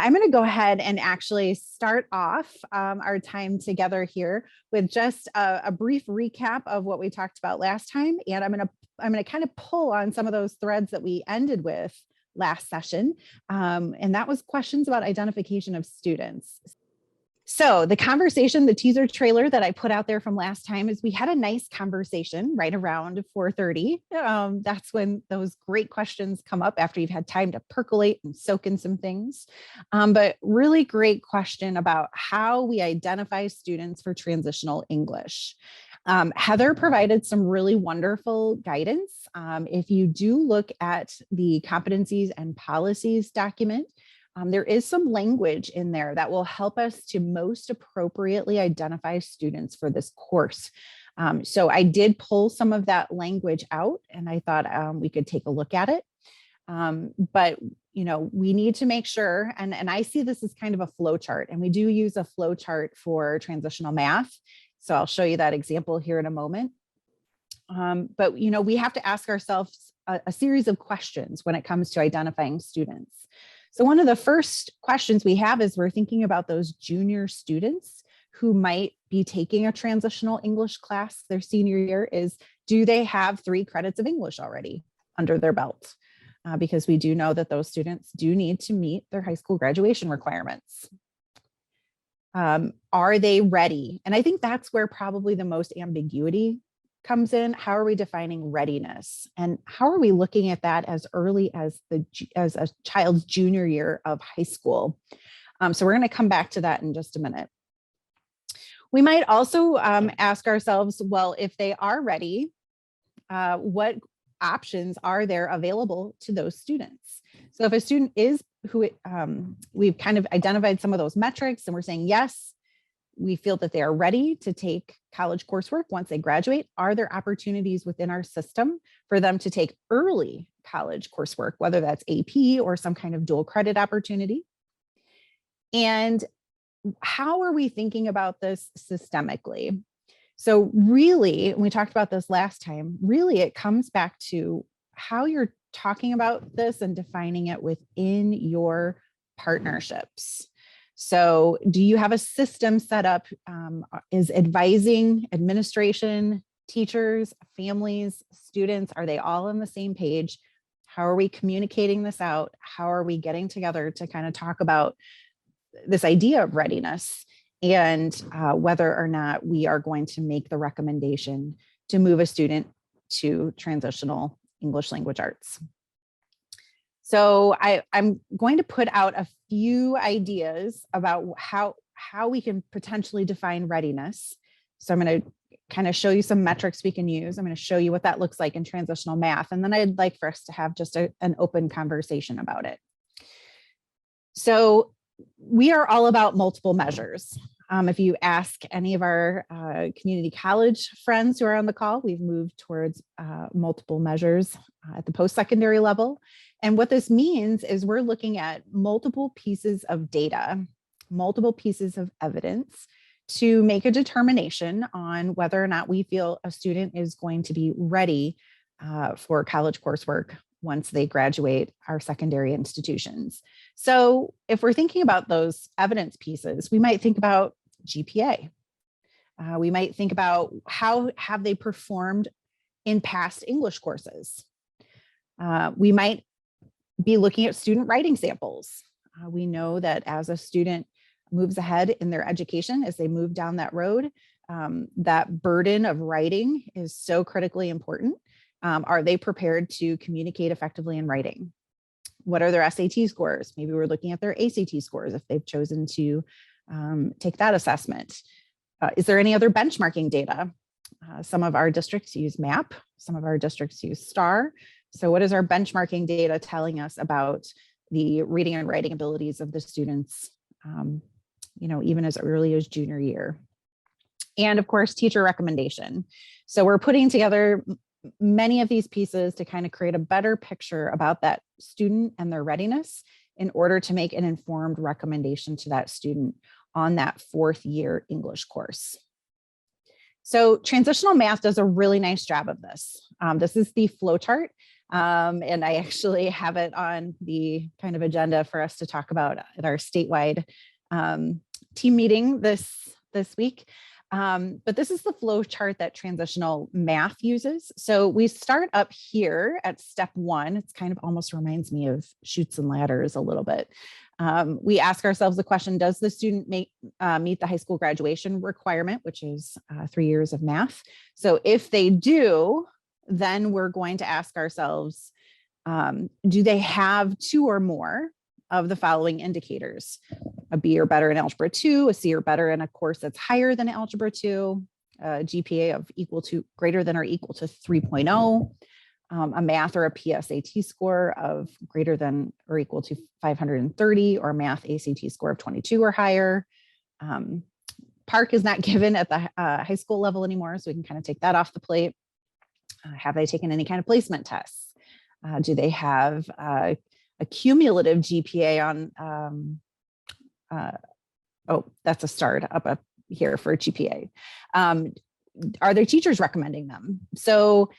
I'm going to go ahead and actually start off our time together here with just a brief recap of what we talked about last time. And I'm going to kind of pull on some of those threads that we ended with last session. And that was questions about identification of students. So the conversation, the teaser trailer that I put out there from last time is we had a nice conversation right around 4:30. That's when those great questions come up after you've had time to percolate and soak in some things. But really great question about how we identify students for transitional English. Heather provided some really wonderful guidance. If you do look at the competencies and policies document, there is some language in there that will help us to most appropriately identify students for this course. So I did pull some of that language out and I thought we could take a look at it. But we need to make sure, and I see this as kind of a flow chart, and we do use a flow chart for transitional math. So I'll show you that example here in a moment. But we have to ask ourselves a series of questions when it comes to identifying students. So one of the first questions we have is we're thinking about those junior students who might be taking a transitional English class their senior year. Is, do they have 3 credits of English already under their belt? Because we do know that those students do need to meet their high school graduation requirements. Are they ready? And I think that's where probably the most ambiguity comes in. How are we defining readiness? And how are we looking at that as early as a child's junior year of high school? So we're going to come back to that in just a minute. We might also ask ourselves, well, if they are ready, what options are there available to those students? So if a student is we've kind of identified some of those metrics and we're saying, yes, we feel that they are ready to take college coursework once they graduate. Are there opportunities within our system for them to take early college coursework, whether that's AP or some kind of dual credit opportunity? And how are we thinking about this systemically? So really, we talked about this last time, really it comes back to how you're talking about this and defining it within your partnerships. So do you have a system set up? Is advising, administration, teachers, families, students, are they all on the same page? How are we communicating this out? How are we getting together to kind of talk about this idea of readiness and whether or not we are going to make the recommendation to move a student to transitional English language arts? So I'm going to put out a few ideas about how we can potentially define readiness. So I'm going to kind of show you some metrics we can use. I'm going to show you what that looks like in transitional math. And then I'd like for us to have just an open conversation about it. So we are all about multiple measures. If you ask any of our community college friends who are on the call, we've moved towards multiple measures at the post-secondary level. And what this means is we're looking at multiple pieces of data, multiple pieces of evidence to make a determination on whether or not we feel a student is going to be ready for college coursework once they graduate our secondary institutions. So if we're thinking about those evidence pieces, we might think about GPA. We might think about how have they performed in past English courses. We might be looking at student writing samples. We know that as a student moves ahead in their education, as they move down that road, that burden of writing is so critically important. Are they prepared to communicate effectively in writing? What are their SAT scores? Maybe we're looking at their ACT scores if they've chosen to take that assessment. Is there any other benchmarking data? Some of our districts use MAP, some of our districts use STAR. So what is our benchmarking data telling us about the reading and writing abilities of the students, even as early as junior year? And of course, teacher recommendation. So we're putting together many of these pieces to kind of create a better picture about that student and their readiness in order to make an informed recommendation to that student on that 4th year English course. So transitional math does a really nice job of this. This is the flow chart. And I actually have it on the kind of agenda for us to talk about at our statewide team meeting this week. But this is the flow chart that Transitional Math uses. So we start up here at step 1. It's kind of almost reminds me of Chutes and Ladders a little bit. We ask ourselves the question, does the student meet the high school graduation requirement, which is 3 years of math? So if they do, then we're going to ask ourselves, do they have 2 or more of the following indicators? A B or better in Algebra 2, a C or better in a course that's higher than Algebra 2, a GPA of greater than or equal to 3.0, a math or a PSAT score of greater than or equal to 530, or a math ACT score of 22 or higher. PARC is not given at the high school level anymore, so we can kind of take that off the plate. Have they taken any kind of placement tests? Do they have a cumulative GPA on, oh, that's a start up here for GPA. Are their teachers recommending them? So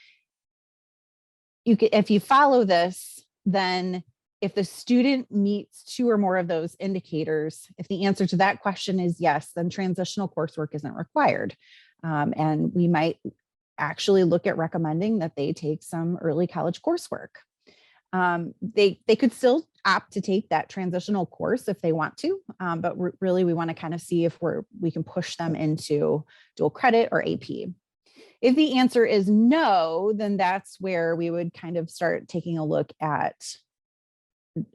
if you follow this, then if the student meets 2 or more of those indicators, if the answer to that question is yes, then transitional coursework isn't required. And we might actually look at recommending that they take some early college coursework. They could still opt to take that transitional course if they want to, but really we want to kind of see if we can push them into dual credit or AP. If the answer is no, then that's where we would kind of start taking a look at,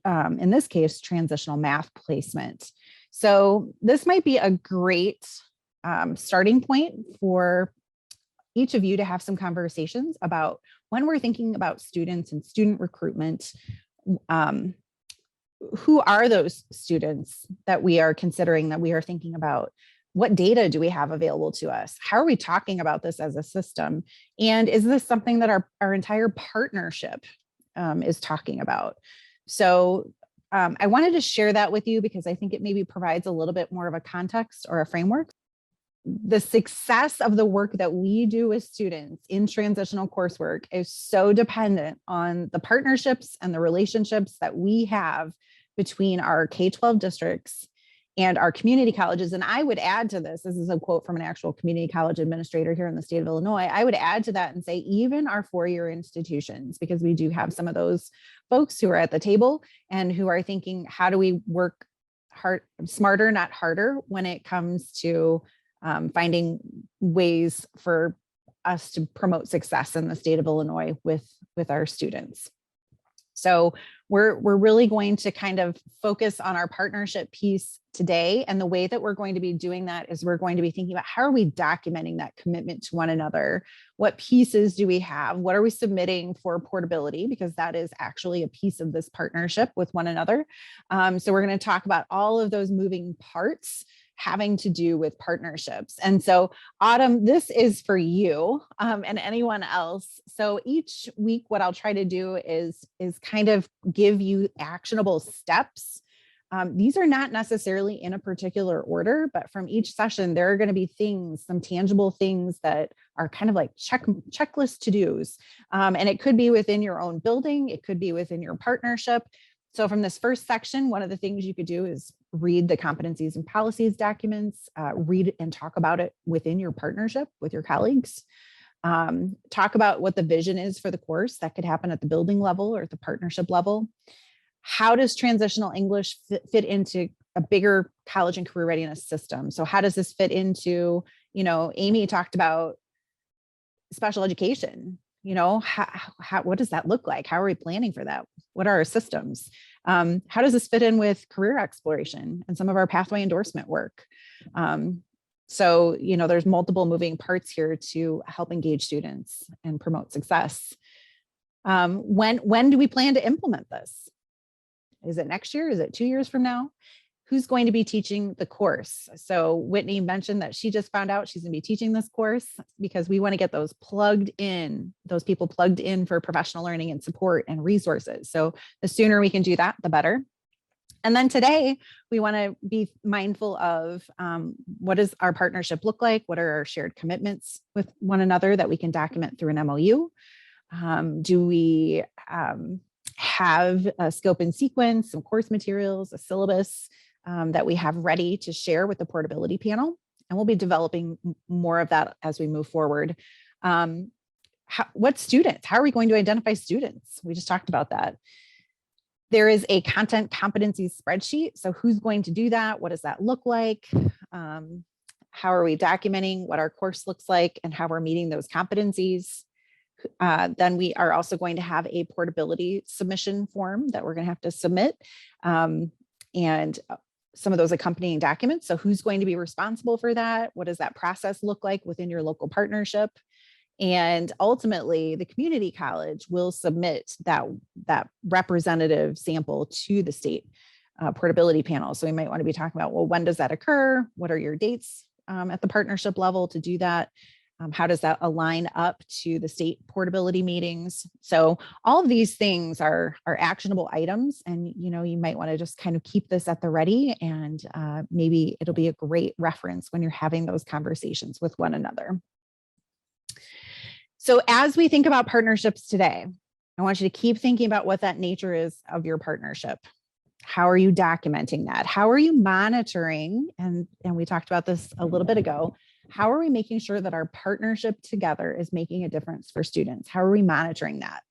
in this case, transitional math placement. So this might be a great starting point for each of you to have some conversations about when we're thinking about students and student recruitment. Who are those students that we are considering, that we are thinking about? What data do we have available to us? How are we talking about this as a system? And is this something that our entire partnership is talking about? So I wanted to share that with you because I think it maybe provides a little bit more of a context or a framework. The success of the work that we do with students in transitional coursework is so dependent on the partnerships and the relationships that we have between our K-12 districts and our community colleges. And I would add to this is a quote from an actual community college administrator here in the state of Illinois. I would add to that and say, even our 4-year institutions, because we do have some of those folks who are at the table and who are thinking, how do we work smarter, not harder, when it comes to finding ways for us to promote success in the state of Illinois with our students. So we're really going to kind of focus on our partnership piece today. And the way that we're going to be doing that is we're going to be thinking about how are we documenting that commitment to one another? What pieces do we have? What are we submitting for portability? Because that is actually a piece of this partnership with one another. So we're going to talk about all of those moving parts having to do with partnerships. And so Autumn, this is for you and anyone else. So each week, what I'll try to do is kind of give you actionable steps. These are not necessarily in a particular order, but from each session, there are going to be things, some tangible things that are kind of like checklist to-dos. And it could be within your own building. It could be within your partnership. So from this first section, one of the things you could do is read the competencies and policies documents, read and talk about it within your partnership with your colleagues. Talk about what the vision is for the course. That could happen at the building level or at the partnership level. How does transitional English fit into a bigger college and career readiness system? So how does this fit into, Amy talked about special education. What does that look like? How are we planning for that? What are our systems? How does this fit in with career exploration and some of our pathway endorsement work? So, there's multiple moving parts here to help engage students and promote success. When do we plan to implement this? Is it next year? Is it 2 years from now? Who's going to be teaching the course? So Whitney mentioned that she just found out she's going to be teaching this course because we want to get those people plugged in for professional learning and support and resources. So the sooner we can do that, the better. And then today, we want to be mindful of what does our partnership look like? What are our shared commitments with one another that we can document through an MOU? Do we have a scope and sequence, some course materials, a syllabus that we have ready to share with the portability panel? And we'll be developing more of that as we move forward. What students? How are we going to identify students? We just talked about that. There is a content competency spreadsheet. So who's going to do that? What does that look like? How are we documenting what our course looks like and how we're meeting those competencies? Then we are also going to have a portability submission form that we're going to have to submit, and some of those accompanying documents. So who's going to be responsible for that? What does that process look like within your local partnership? And ultimately, the community college will submit that representative sample to the state portability panel. So we might want to be talking about, well, when does that occur? What are your dates at the partnership level to do that? How does that align up to the state portability meetings? So all of these things are actionable items, and you might want to just kind of keep this at the ready, and maybe it'll be a great reference when you're having those conversations with one another. So as we think about partnerships today, I want you to keep thinking about what that nature is of your partnership. How are you documenting that? How are you monitoring? And we talked about this a little bit ago. How are we making sure that our partnership together is making a difference for students? How are we monitoring that?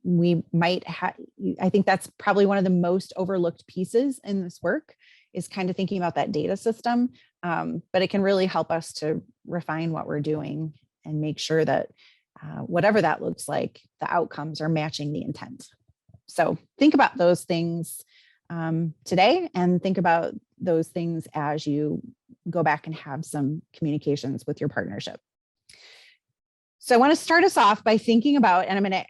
We might have, I think that's probably one of the most overlooked pieces in this work, is kind of thinking about that data system. But it can really help us to refine what we're doing and make sure that whatever that looks like, the outcomes are matching the intent. So think about those things today, and think about those things as you go back and have some communications with your partnership. So I want to start us off by thinking about, and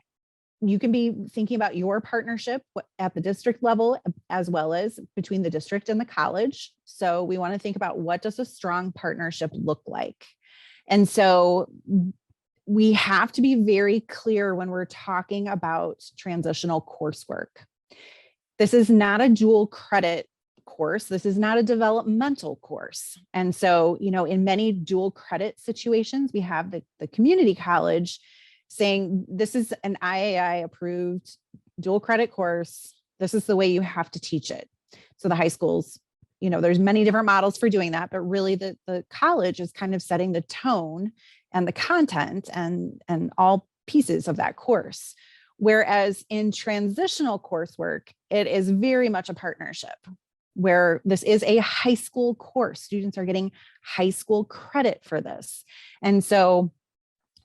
you can be thinking about your partnership at the district level as well as between the district and the college. So we want to think about, what does a strong partnership look like? And so we have to be very clear when we're talking about transitional coursework. This is not a dual credit course. This is not a developmental course. And so, in many dual credit situations, we have the community college saying, this is an IAI approved dual credit course. This is the way you have to teach it. So the high schools, there's many different models for doing that, but really the college is kind of setting the tone and the content and all pieces of that course. Whereas in transitional coursework, it is very much a partnership, where this is a high school course. Students are getting high school credit for this. And so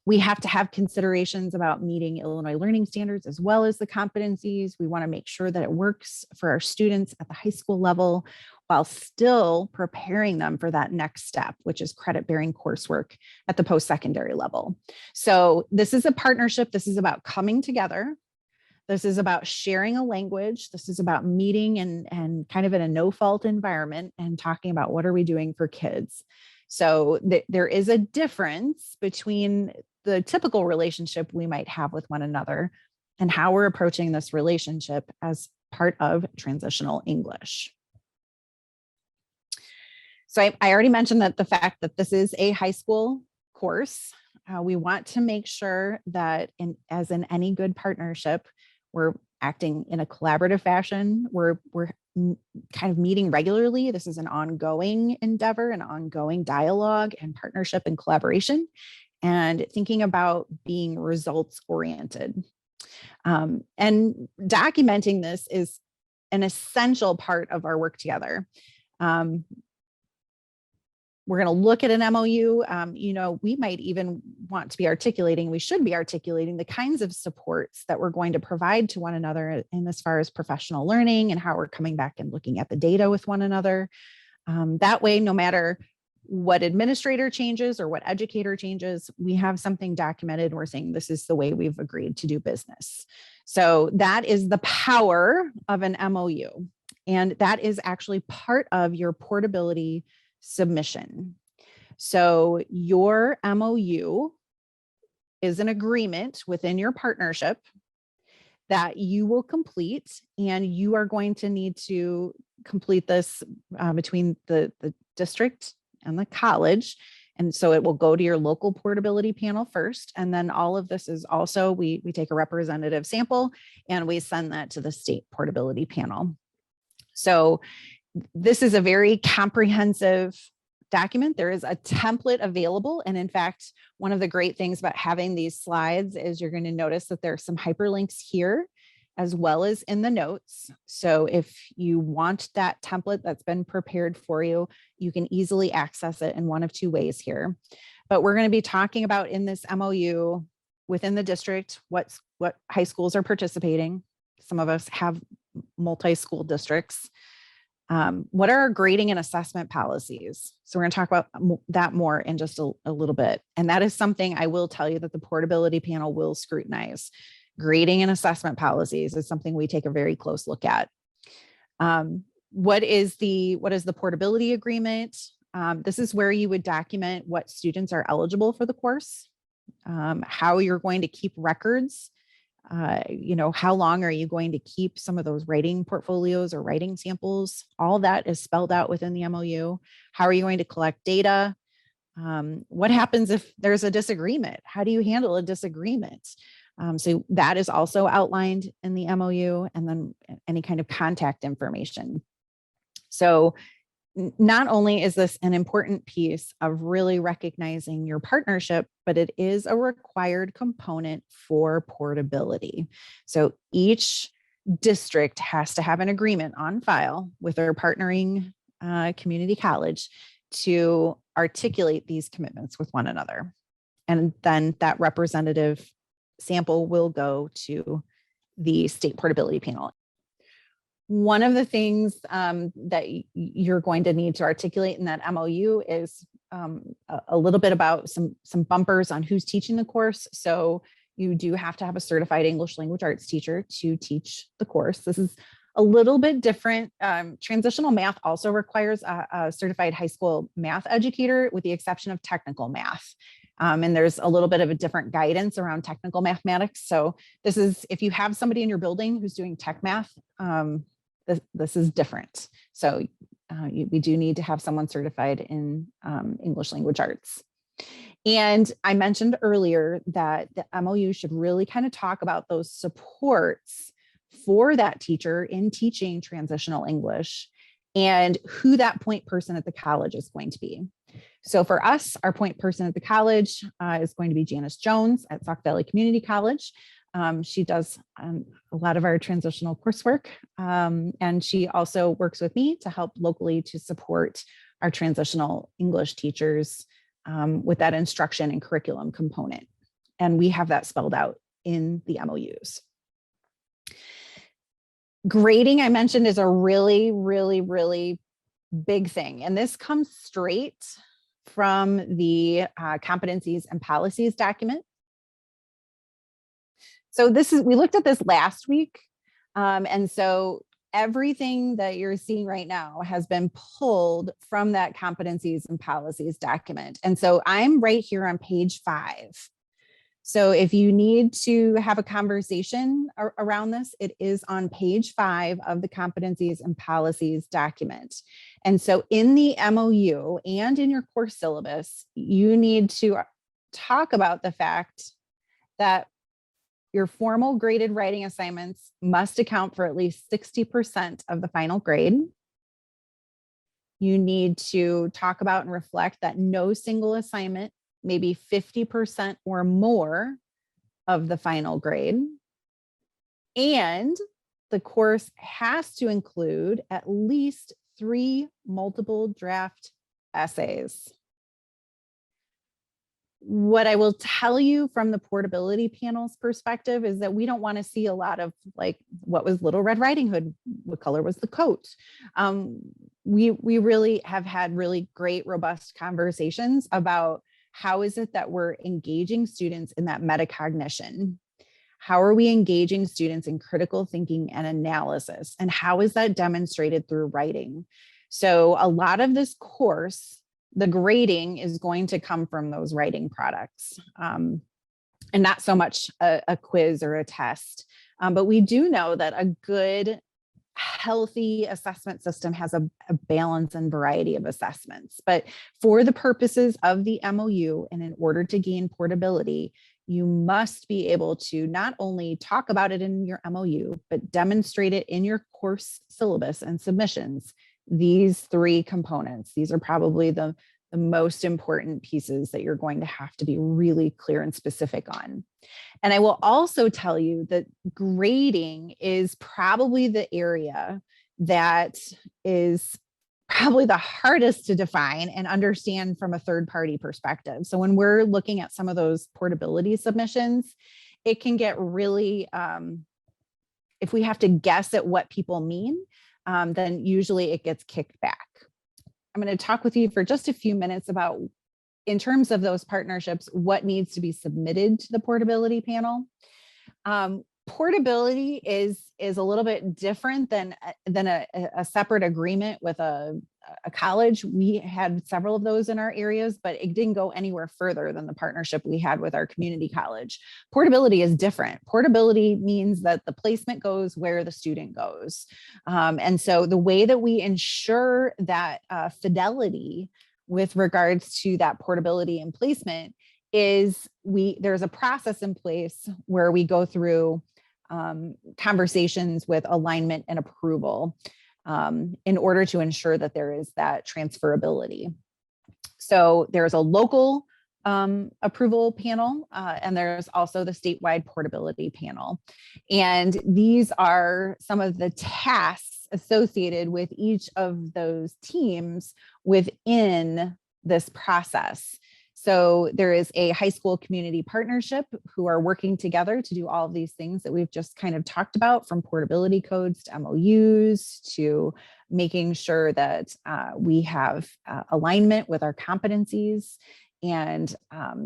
we have to have considerations about meeting Illinois learning standards as well as the competencies. We want to make sure that it works for our students at the high school level, while still preparing them for that next step, which is credit-bearing coursework at the post-secondary level. So this is a partnership. This is about coming together. This is about sharing a language. This is about meeting and kind of in a no-fault environment and talking about, what are we doing for kids? So there is a difference between the typical relationship we might have with one another and how we're approaching this relationship as part of transitional English. So I already mentioned that the fact that this is a high school course, we want to make sure that as in any good partnership, we're acting in a collaborative fashion. We're kind of meeting regularly. This is an ongoing endeavor, an ongoing dialogue and partnership and collaboration, and thinking about being results oriented. And documenting this is an essential part of our work together. We're going to look at an MOU. We might even want to be articulating, we should be articulating the kinds of supports that we're going to provide to one another in as far as professional learning and how we're coming back and looking at the data with one another. That way, no matter what administrator changes or what educator changes, we have something documented. We're saying this is the way we've agreed to do business. So that is the power of an MOU. And that is actually part of your portability submission. So your MOU is an agreement within your partnership that you will complete, and you are going to need to complete this between the district and the college. And so it will go to your local portability panel first. And then all of this is also, we take a representative sample and we send that to the state portability panel. So this is a very comprehensive document. There is a template available. And in fact, one of the great things about having these slides is you're going to notice that there are some hyperlinks here as well as in the notes. So if you want that template that's been prepared for you, you can easily access it in one of two ways here. But we're going to be talking about in this MOU within the district, what high schools are participating. Some of us have multi-school districts. What are our grading and assessment policies? So we're going to talk about that more in just a little bit. And that is something I will tell you that the portability panel will scrutinize. Grading and assessment policies is something we take a very close look at. What is the portability agreement? This is where you would document what students are eligible for the course, how you're going to keep records. How long are you going to keep some of those writing portfolios or writing samples? All that is spelled out within the MOU. How are you going to collect data? What happens if there's a disagreement? How do you handle a disagreement? So that is also outlined in the MOU, and then any kind of contact information. So not only is this an important piece of really recognizing your partnership, but it is a required component for portability. So each district has to have an agreement on file with their partnering community college to articulate these commitments with one another. And then that representative sample will go to the state portability panel. One of the things that you're going to need to articulate in that MOU is a little bit about some bumpers on who's teaching the course. So you do have to have a certified English language arts teacher to teach the course. This is a little bit different. Transitional math also requires a certified high school math educator, with the exception of technical math. And there's a little bit of a different guidance around technical mathematics. So this is, if you have somebody in your building who's doing tech math, this is different. So we do need to have someone certified in English language arts. And I mentioned earlier that the MOU should really kind of talk about those supports for that teacher in teaching transitional English and who that point person at the college is going to be. So for us, our point person at the college is going to be Janice Jones at Sauk Valley Community College. She does a lot of our transitional coursework, and she also works with me to help locally to support our transitional English teachers with that instruction and curriculum component. And we have that spelled out in the MOUs. Grading, I mentioned, is a really, really, really big thing. And this comes straight from the competencies and policies document. So we looked at this last week. And so everything that you're seeing right now has been pulled from that competencies and policies document. And so I'm right here on page 5. So if you need to have a conversation around this, it is on page 5 of the competencies and policies document. And so in the MOU and in your course syllabus, you need to talk about the fact that your formal graded writing assignments must account for at least 60% of the final grade. You need to talk about and reflect that no single assignment may be 50% or more of the final grade. And the course has to include at least 3 multiple draft essays. What I will tell you from the portability panel's perspective is that we don't want to see a lot of like, what was Little Red Riding Hood? What color was the coat? We really have had really great, robust conversations about how is it that we're engaging students in that metacognition? How are we engaging students in critical thinking and analysis? And how is that demonstrated through writing? So a lot of this course, the grading is going to come from those writing products, and not so much a quiz or a test. But we do know that a good healthy assessment system has a balance and variety of assessments. But for the purposes of the MOU and in order to gain portability, you must be able to not only talk about it in your MOU, but demonstrate it in your course syllabus and submissions. These three components, these are probably the most important pieces that you're going to have to be really clear and specific on. And I will also tell you that grading is probably the area that is probably the hardest to define and understand from a third party perspective. So when we're looking at some of those portability submissions, it can get really, if we have to guess at what people mean, then usually it gets kicked back. I'm going to talk with you for just a few minutes about, in terms of those partnerships, what needs to be submitted to the portability panel. Portability is a little bit different than a separate agreement with a college. We had several of those in our areas, but it didn't go anywhere further than the partnership we had with our community college. Portability is different. Portability means that the placement goes where the student goes. And so the way that we ensure that fidelity with regards to that portability and placement is there's a process in place where we go through conversations with alignment and approval in order to ensure that there is that transferability. So there's a local approval panel, and there's also the statewide portability panel. And these are some of the tasks associated with each of those teams within this process. So there is a high school community partnership who are working together to do all of these things that we've just kind of talked about, from portability codes to MOUs to making sure that we have alignment with our competencies and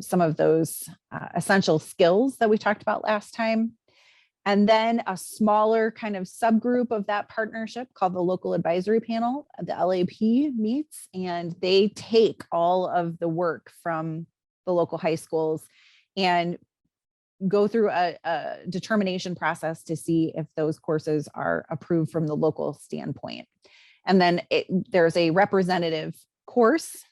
some of those essential skills that we talked about last time. And then a smaller kind of subgroup of that partnership called the local advisory panel, the LAP meets, and they take all of the work from the local high schools and go through a determination process to see if those courses are approved from the local standpoint. And then there's a representative course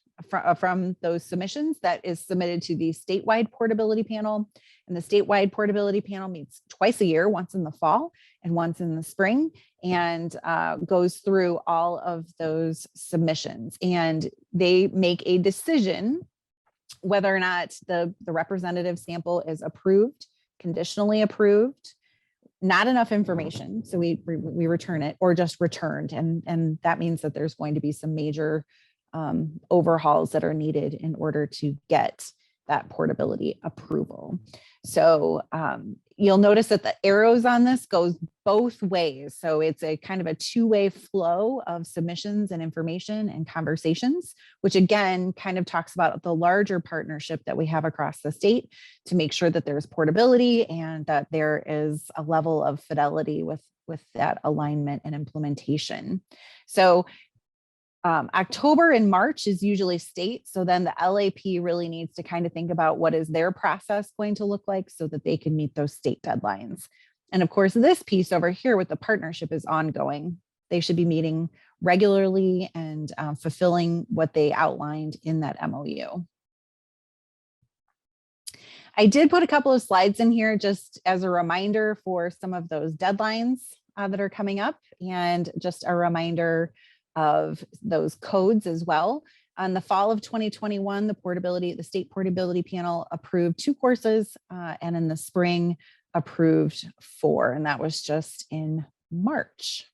from those submissions that is submitted to the statewide portability panel. And the statewide portability panel meets twice a year, once in the fall and once in the spring, and goes through all of those submissions. And they make a decision whether or not the representative sample is approved, conditionally approved, not enough information, so we return it, or just returned. And that means that there's going to be some major overhauls that are needed in order to get that portability approval. So you'll notice that the arrows on this goes both ways. So it's a kind of a two-way flow of submissions and information and conversations, which again kind of talks about the larger partnership that we have across the state to make sure that there's portability and that there is a level of fidelity with that alignment and implementation. So October and March is usually state. So then the LAP really needs to kind of think about what is their process going to look like so that they can meet those state deadlines. And of course, this piece over here with the partnership is ongoing. They should be meeting regularly and fulfilling what they outlined in that MOU. I did put a couple of slides in here just as a reminder for some of those deadlines that are coming up, and just a reminder of those codes as well. On the fall of 2021, the state portability panel approved 2 courses, and in the spring approved 4, and that was just in March.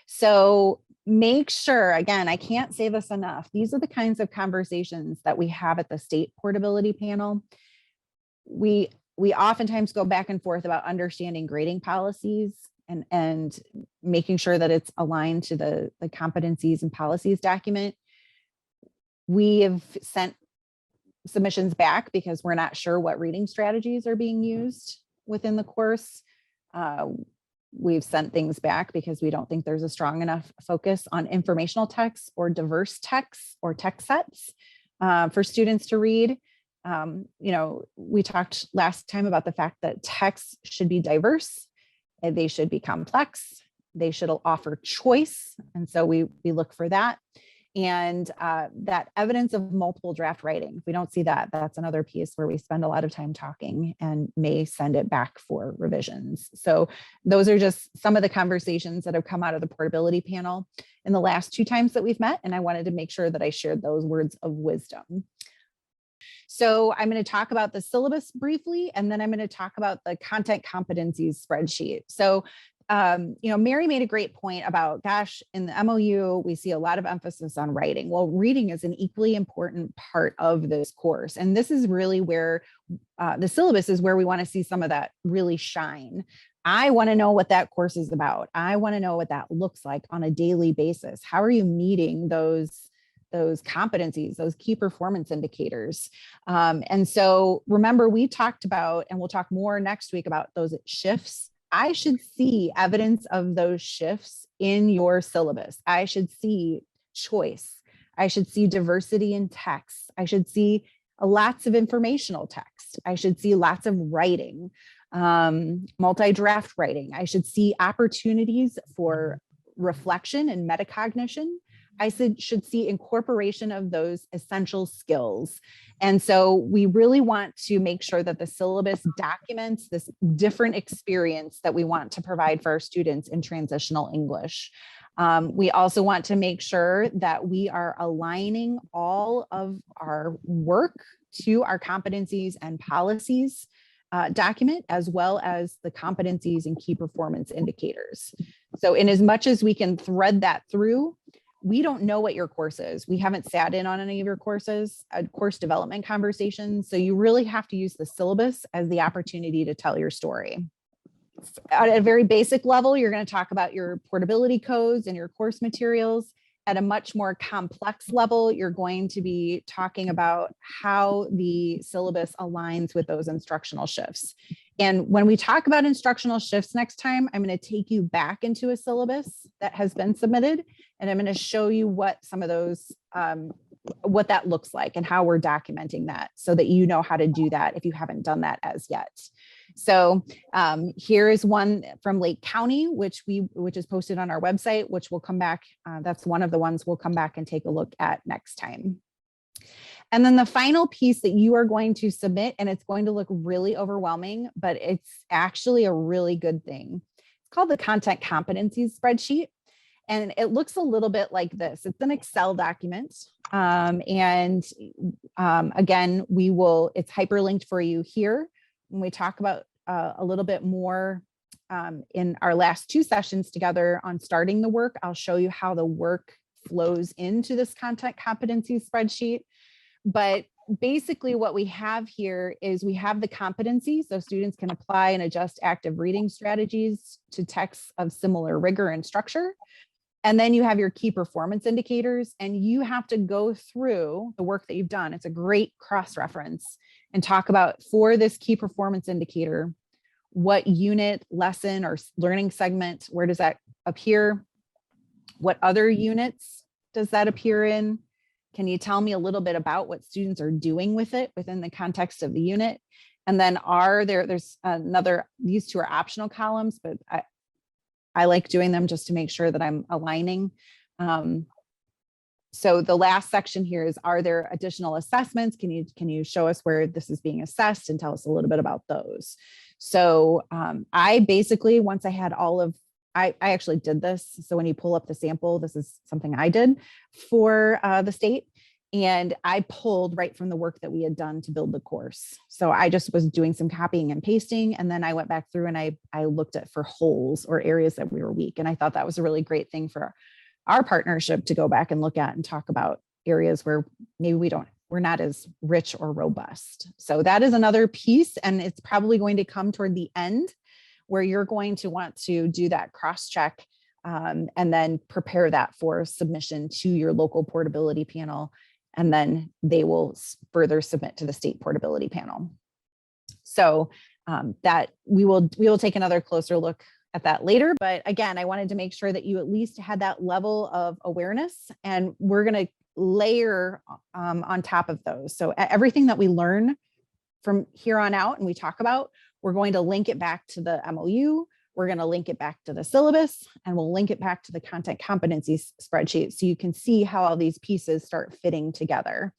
So make sure, again, I can't say this enough, these are the kinds of conversations that we have at the state portability panel. We oftentimes go back and forth about understanding grading policies and making sure that it's aligned to the competencies and policies document. We have sent submissions back because we're not sure what reading strategies are being used within the course. We've sent things back because we don't think there's a strong enough focus on informational texts or diverse texts or text sets for students to read. We talked last time about the fact that texts should be diverse. They should be complex. They should offer choice. And so we look for that. And that evidence of multiple draft writing. If we don't see that, that's another piece where we spend a lot of time talking and may send it back for revisions. So those are just some of the conversations that have come out of the portability panel in the last 2 times that we've met. And I wanted to make sure that I shared those words of wisdom. So I'm going to talk about the syllabus briefly, and then I'm going to talk about the content competencies spreadsheet. So Mary made a great point about, gosh, in the MOU, we see a lot of emphasis on writing. Well, reading is an equally important part of this course. And this is really where the syllabus is where we want to see some of that really shine. I want to know what that course is about. I want to know what that looks like on a daily basis. How are you meeting those competencies, those key performance indicators? And so remember, we talked about, and we'll talk more next week about those shifts. I should see evidence of those shifts in your syllabus. I should see choice. I should see diversity in text. I should see lots of informational text. I should see lots of writing, multi-draft writing. I should see opportunities for reflection and metacognition. I should see incorporation of those essential skills. And so we really want to make sure that the syllabus documents this different experience that we want to provide for our students in transitional English. We also want to make sure that we are aligning all of our work to our competencies and policies document, as well as the competencies and key performance indicators. So in as much as we can thread that through, we don't know what your course is. We haven't sat in on any of your courses, course development conversations. So you really have to use the syllabus as the opportunity to tell your story. At a very basic level, you're going to talk about your portability codes and your course materials. At a much more complex level, you're going to be talking about how the syllabus aligns with those instructional shifts. And when we talk about instructional shifts next time, I'm going to take you back into a syllabus that has been submitted, and I'm going to show you what some of those, what that looks like and how we're documenting that so that you know how to do that if you haven't done that as yet. So here is one from Lake County, which is posted on our website, which will come back. That's one of the ones we'll come back and take a look at next time. And then the final piece that you are going to submit, and it's going to look really overwhelming, but it's actually a really good thing. It's called the content competencies spreadsheet. And it looks a little bit like this. It's an Excel document. Again, it's hyperlinked for you here. When we talk about a little bit more in our last 2 sessions together on starting the work, I'll show you how the work flows into this content competency spreadsheet. But basically what we have here is we have the competency, so students can apply and adjust active reading strategies to texts of similar rigor and structure. And then you have your key performance indicators, and you have to go through the work that you've done. It's a great cross-reference and talk about, for this key performance indicator, what unit, lesson, or learning segment, where does that appear? What other units does that appear in? Can you tell me a little bit about what students are doing with it within the context of the unit? And then there's another, these 2 are optional columns, but I like doing them just to make sure that I'm aligning. So the last section here is, are there additional assessments? Can you show us where this is being assessed and tell us a little bit about those? So I basically, once I had all of, I actually did this. So when you pull up the sample, this is something I did for the state. And I pulled right from the work that we had done to build the course. So I just was doing some copying and pasting. And then I went back through and I looked at for holes or areas that we were weak. And I thought that was a really great thing for our partnership to go back and look at and talk about areas where maybe we're not as rich or robust. So that is another piece. And it's probably going to come toward the end where you're going to want to do that cross-check and then prepare that for submission to your local portability panel. And then they will further submit to the state portability panel. So that we will take another closer look at that later. But again, I wanted to make sure that you at least had that level of awareness, and we're going to layer on top of those. So everything that we learn from here on out and we talk about, we're going to link it back to the MOU. We're going to link it back to the syllabus, and we'll link it back to the content competencies spreadsheet so you can see how all these pieces start fitting together.